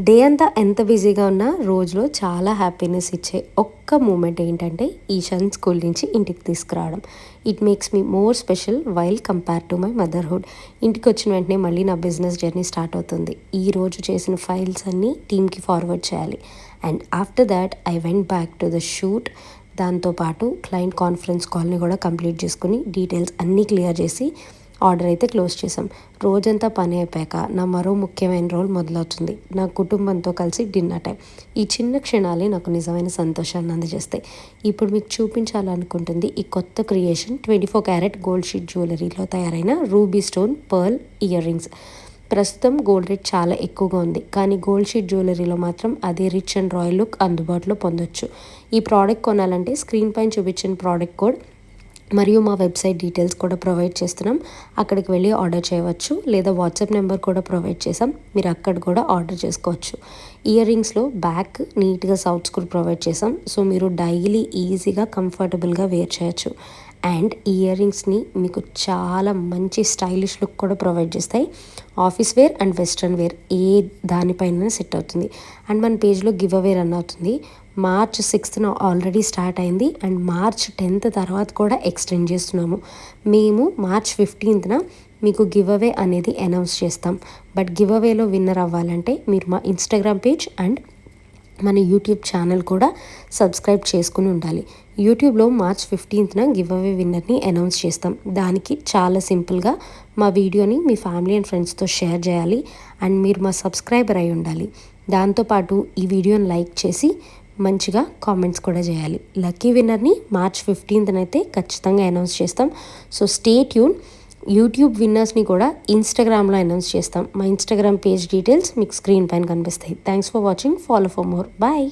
Day అంతా ఎంత బిజీగా ఉన్నా రోజులో చాలా హ్యాపీనెస్ ఇచ్చే ఒక్క మూమెంట్ ఏంటంటే ఈశాన్ స్కూల్ నుంచి ఇంటికి తీసుకురావడం. It makes me more special while compare to my motherhood. ఇంటికి వచ్చిన వెంటనే మళ్ళీ నా బిజినెస్ జర్నీ స్టార్ట్ అవుతుంది. ఈ రోజు చేసిన ఫైల్స్ అన్నీ టీమ్కి ఫార్వర్డ్ చేయాలి. And after that I went back to the shoot. దాంతోపాటు క్లయింట్ కాన్ఫరెన్స్ కాల్ని కూడా కంప్లీట్ చేసుకుని డీటెయిల్స్ అన్నీ క్లియర్ చేసి ఆర్డర్ అయితే క్లోజ్ చేసాం. రోజంతా పని అయిపోయాక నా మరో ముఖ్యమైన రోల్ మొదలవుతుంది. నా కుటుంబంతో కలిసి డిన్నర్ టైం. ఈ చిన్న క్షణాలే నాకు నిజమైన సంతోషాన్ని అందజేస్తాయి. ఇప్పుడు మీకు చూపించాలనుకుంటుంది ఈ కొత్త క్రియేషన్ 24 క్యారెట్ గోల్డ్ షీట్ జ్యువెలరీలో తయారైన ruby stone pearl ear rings. ప్రస్తుతం గోల్డ్ రేట్ చాలా ఎక్కువగా ఉంది, కానీ గోల్డ్ షీట్ జ్యువెలరీలో మాత్రం అదే రిచ్ అండ్ రాయల్ లుక్ అందుబాటులో పొందొచ్చు. ఈ ప్రోడక్ట్ కొనాలంటే స్క్రీన్ పైన చూపించిన ప్రోడక్ట్ కోడ్ మరియు మా వెబ్సైట్ డీటెయిల్స్ కూడా ప్రొవైడ్ చేస్తున్నాం. అక్కడికి వెళ్ళి ఆర్డర్ చేయవచ్చు, లేదా వాట్సాప్ నెంబర్ కూడా ప్రొవైడ్ చేసాం, మీరు అక్కడ కూడా ఆర్డర్ చేసుకోవచ్చు. ఇయర్ రింగ్స్లో బ్యాక్ నీట్గా సౌత్ స్క్రూ ప్రొవైడ్ చేసాం, సో మీరు డైలీ ఈజీగా కంఫర్టబుల్గా వేర్ చేయొచ్చు. అండ్ ఇయర్ రింగ్స్ని మీకు చాలా మంచి స్టైలిష్ లుక్ కూడా ప్రొవైడ్ చేస్తాయి. Office wear and western wear ఏ దానిపైన సెట్ అవుతుంది. అండ్ మన పేజ్లో గివ్ అవే రన్ అవుతుంది. మార్చ్ 6th ఆల్రెడీ స్టార్ట్ అయింది అండ్ మార్చ్ 10th తర్వాత కూడా ఎక్స్టెండ్ చేస్తున్నాము. మేము మార్చ్ 15th మీకు గివ్ అవే అనేది అనౌన్స్ చేస్తాం. బట్ గివ్ అవేలో విన్నర్ అవ్వాలంటే మీరు మా ఇన్స్టాగ్రామ్ పేజ్ అండ్ మన యూట్యూబ్ ఛానల్ కూడా సబ్స్క్రైబ్ చేసుకుని ఉండాలి. యూట్యూబ్లో మార్చ్ 15th గివ్ అవే విన్నర్ని అనౌన్స్ చేస్తాం. దానికి చాలా సింపుల్గా మా వీడియోని మీ ఫ్యామిలీ అండ్ ఫ్రెండ్స్తో షేర్ చేయాలి అండ్ మీరు మా సబ్స్క్రైబర్ అయి ఉండాలి. దాంతోపాటు ఈ వీడియోని లైక్ చేసి మంచిగా కామెంట్స్ కూడా చేయాలి. లక్కీ విన్నర్ని మార్చ్ 15th అయితే ఖచ్చితంగా అనౌన్స్ చేస్తాం. So stay tune. యూట్యూబ్ విన్నర్స్ని కూడా ఇన్స్టాగ్రామ్లో అనౌన్స్ చేస్తాం. మా ఇన్స్టాగ్రామ్ పేజ్ డీటెయిల్స్ మీకు స్క్రీన్ పైన కనిపిస్తాయి. Thanks for watching. Follow for more. Bye.